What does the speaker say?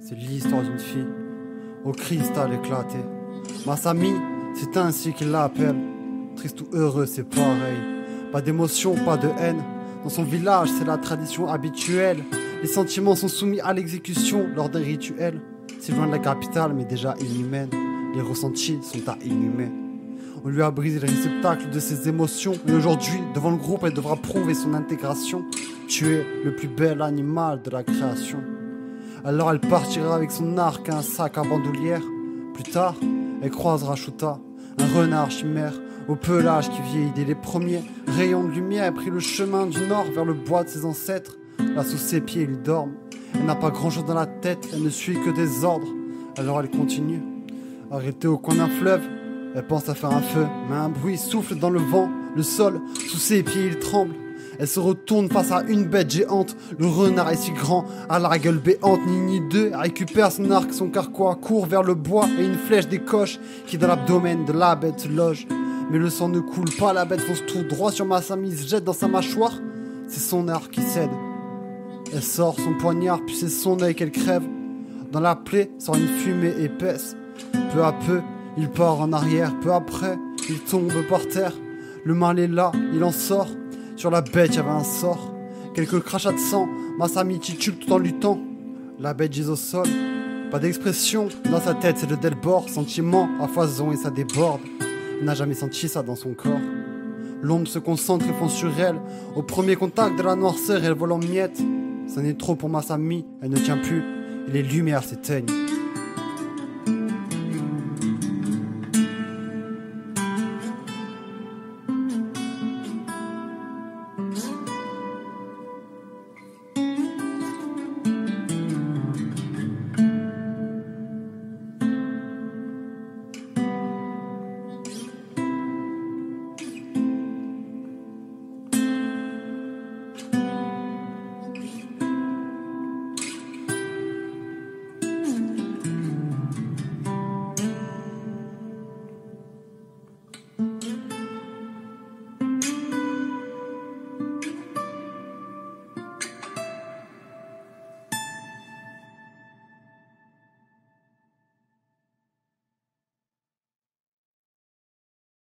c'est l'histoire d'une fille au cristal éclaté. Masami, c'est ainsi qu'il l'appelle. Triste ou heureux, c'est pareil. Pas d'émotion, pas de haine. Dans son village, c'est la tradition habituelle. Les sentiments sont soumis à l'exécution lors des rituels. C'est loin de la capitale, mais déjà inhumaine. Les ressentis sont à inhumer. On lui a brisé le réceptacle de ses émotions. Et aujourd'hui, devant le groupe, elle devra prouver son intégration. Tu es le plus bel animal de la création. Alors elle partira avec son arc et un sac à bandoulière. Plus tard, elle croisera Shuta, un renard chimère, au pelage qui vieillit dès les premiers rayons de lumière. Elle prit le chemin du nord vers le bois de ses ancêtres. Là sous ses pieds, ils dorment. Elle n'a pas grand chose dans la tête, elle ne suit que des ordres. Alors elle continue. Arrêtée au coin d'un fleuve, elle pense à faire un feu, mais un bruit souffle dans le vent, le sol, sous ses pieds il tremble. Elle se retourne face à une bête géante, le renard est si grand, à la gueule béante, ni deux, elle récupère son arc, son carquois, court vers le bois et une flèche décoche qui dans l'abdomen de la bête se loge. Mais le sang ne coule pas, la bête fonce tout droit sur Masami, se jette dans sa mâchoire, c'est son arc qui cède. Elle sort son poignard, puis c'est son œil qu'elle crève. Dans la plaie sort une fumée épaisse. Peu à peu, il part en arrière. Peu après, il tombe par terre. Le mal est là, il en sort. Sur la bête, il y avait un sort. Quelques crachats de sang, Masami titube tout en luttant. La bête gise au sol. Pas d'expression, dans sa tête c'est le Delbord. Sentiment à foison et ça déborde. Elle n'a jamais senti ça dans son corps. L'ombre se concentre et fond sur elle. Au premier contact de la noirceur, elle vole en miettes. Ça n'est trop pour Masami, elle ne tient plus. Et les lumières s'éteignent.